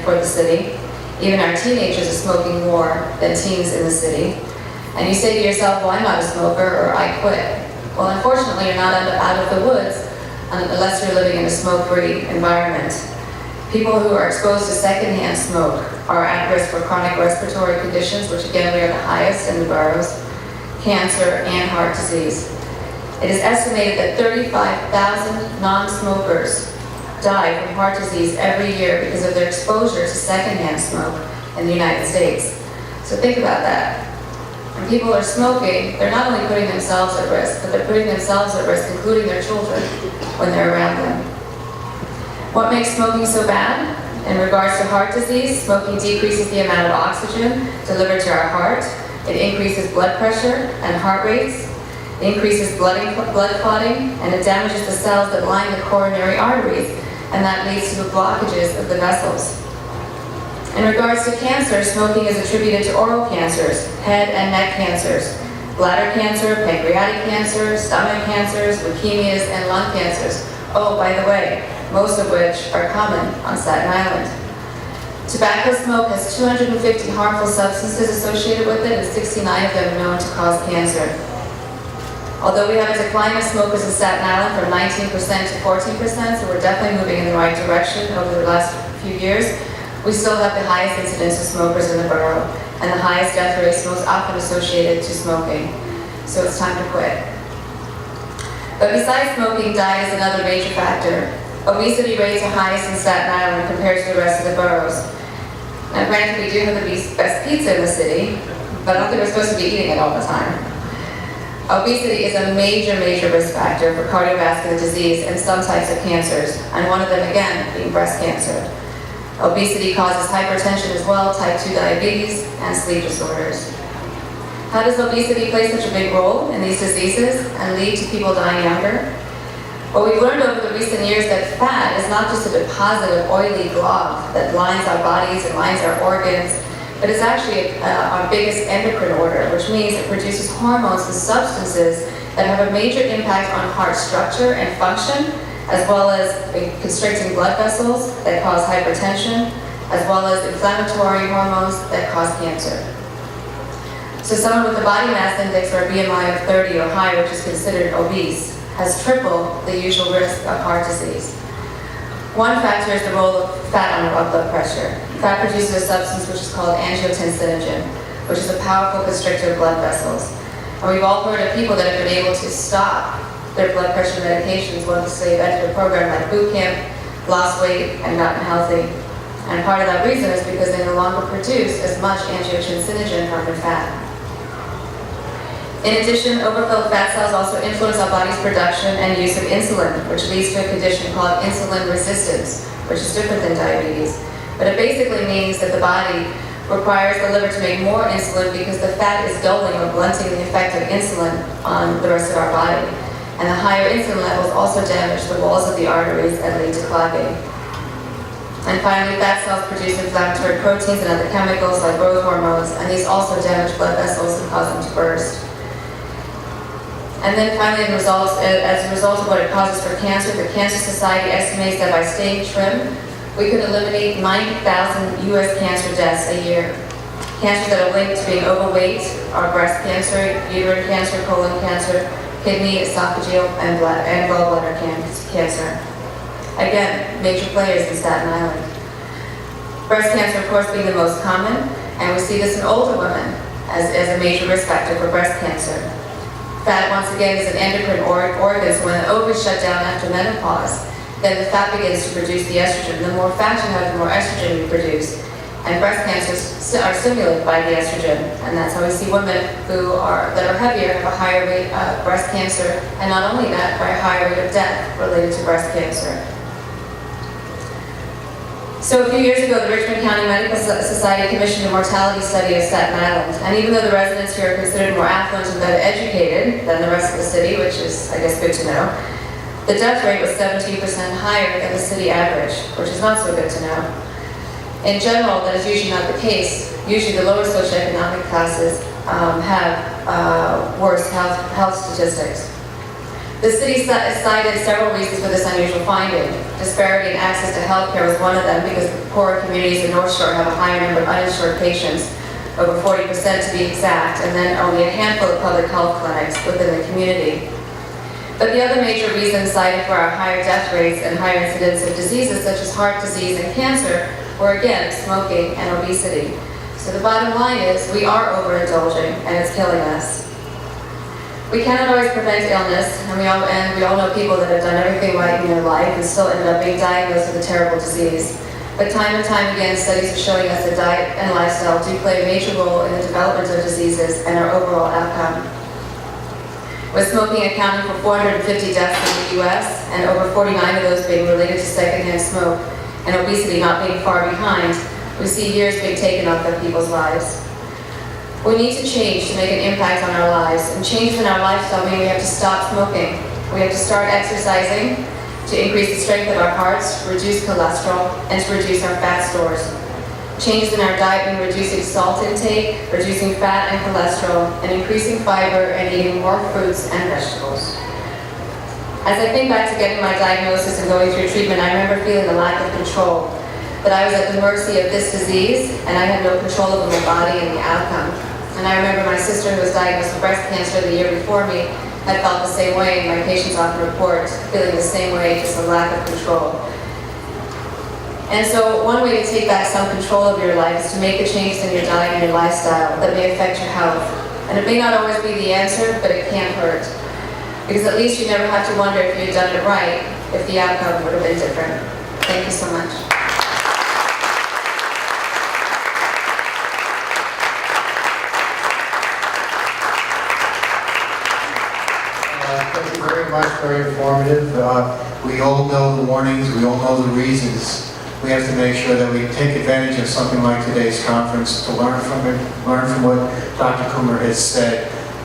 for the city. Even our teenagers are smoking more than teens in the city. And you say to yourself, well, I'm not a smoker, or I quit. Well, unfortunately, you're not out of the woods unless you're living in a smoke-free environment. People who are exposed to secondhand smoke are at risk for chronic respiratory conditions, which again, we are the highest in the boroughs, cancer, and heart disease. It is estimated that 35,000 non-smokers die from heart disease every year because of their exposure to secondhand smoke in the United States. So think about that. When people are smoking, they're not only putting themselves at risk, but they're putting themselves at risk, including their children, when they're around them. What makes smoking so bad? In regards to heart disease, smoking decreases the amount of oxygen delivered to our heart. It increases blood pressure and heart rates. It increases blood clotting, and it damages the cells that line the coronary arteries, and that leads to the blockages of the vessels. In regards to cancer, smoking is attributed to oral cancers, head and neck cancers, bladder cancer, pancreatic cancer, stomach cancers, leukemias, and lung cancers. Oh, by the way, most of which are common on Staten Island. Tobacco smoke has 250 harmful substances associated with it, and 69 of them are known to cause cancer. Although we have a decline of smokers in Staten Island from 19% to 14%, so we're definitely moving in the right direction over the last few years, we still have the highest incidence of smokers in the borough and the highest death rates most often associated to smoking. So it's time to quit. But besides smoking, diet is another major factor. Obesity rates are highest in Staten Island compared to the rest of the boroughs. Now granted, we do have the best pizza in the city, but I don't think we're supposed to be eating it all the time. Obesity is a major, major risk factor for cardiovascular disease and some types of cancers, and one of them, again, being breast cancer. Obesity causes hypertension as well, type 2 diabetes, and sleep disorders. How does obesity play such a big role in these diseases and lead to people dying younger? Well, we've learned over the recent years that fat is not just a deposit of oily glob that lines our bodies and lines our organs, but it's actually our biggest endocrine order, which means it produces hormones and substances that have a major impact on heart structure and function, as well as constricting blood vessels that cause hypertension, as well as inflammatory hormones that cause cancer. So someone with a body mass index or a BMI of 30 or higher, which is considered obese, has triple the usual risk of heart disease. One factor is the role of fat on our blood pressure. Fat produces a substance which is called angiotensinogen, which is a powerful constrictor of blood vessels. And we've all heard of people that have been able to stop their blood pressure medications once they've entered a program like boot camp, lost weight, and gotten healthy. And part of that reason is because they no longer produce as much angiotensinogen from their fat. In addition, overfilled fat cells also influence our body's production and use of insulin, which leads to a condition called insulin resistance, which is different than diabetes. But it basically means that the body requires the liver to make more insulin because the fat is dulling or blunting the effect of insulin on the rest of our body. And the higher insulin levels also damage the walls of the arteries and lead to clogging. And finally, fat cells produce inflammatory proteins and other chemicals like growth hormones, and these also damage blood vessels and cause them to burst. And then finally, as a result of what it causes for cancer, the Cancer Society estimates that by staying trim, we could eliminate 90,000 U.S. cancer deaths a year. Cancers that are linked to being overweight are breast cancer, uterine cancer, colon cancer, kidney, esophageal, and gallbladder cancer. Again, major players in Staten Island. Breast cancer, of course, being the most common, and we see this in older women as a major risk factor for breast cancer. Fat, once again, is an endocrine organ, so when the ovaries shut down after menopause, then the fat begins to produce the estrogen. The more fat you have, the more estrogen you produce. And breast cancers are stimulated by the estrogen, and that's how we see women that are heavier have a higher rate of breast cancer, and not only that, by a higher rate of death related to breast cancer. So a few years ago, the Richmond County Medical Society commissioned a mortality study of Staten Island, and even though the residents here are considered more affluent and better educated than the rest of the city, which is, I guess, good to know, the death rate was 17% higher than the city average, which is not so good to know. In general, that is usually not the case. Usually the lower socioeconomic classes have worse health statistics. The city cited several reasons for this unusual finding. Disparity in access to health care was one of them because poorer communities in North Shore have a higher number of uninsured patients, over 40% to be exact, and then only a handful of public health clinics within the community. But the other major reasons cited for our higher death rates and higher incidence of diseases such as heart disease and cancer were again smoking and obesity. So the bottom line is we are overindulging and it's killing us. We cannot always prevent illness, and we all know people that have done everything right in their life and still ended up being diagnosed with a terrible disease. But time and time again, studies are showing us that diet and lifestyle do play a major role in the development of diseases and our overall outcome. With smoking accounting for 450 deaths in the U.S. and over 49 of those being related to secondhand smoke, and obesity not being far behind, we see years being taken off of people's lives. We need to change to make an impact on our lives, and changes in our lifestyle mean we have to stop smoking. We have to start exercising to increase the strength of our hearts, reduce cholesterol, and to reduce our fat stores. Changes in our diet mean reducing salt intake, reducing fat and cholesterol, and increasing fiber and eating more fruits and vegetables. As I think back to getting my diagnosis and going through treatment, I remember feeling a lack of control, that I was at the mercy of this disease, and I had no control over my body and the outcome. And I remember my sister, who was diagnosed with breast cancer the year before me, had felt the same way, and my patients often report feeling the same way, just a lack of control. And so one way to take back some control of your life is to make the changes in your diet and your lifestyle that may affect your health. And it may not always be the answer, but it can't hurt. Because at least you never have to wonder if you'd done it right, if the outcome would have been different. Thank you so much. Thank you very much, very informative. We all know the warnings, we all know the reasons. We have to make sure that we take advantage of something like today's conference to learn from it, learn from what Dr. Kummer has said,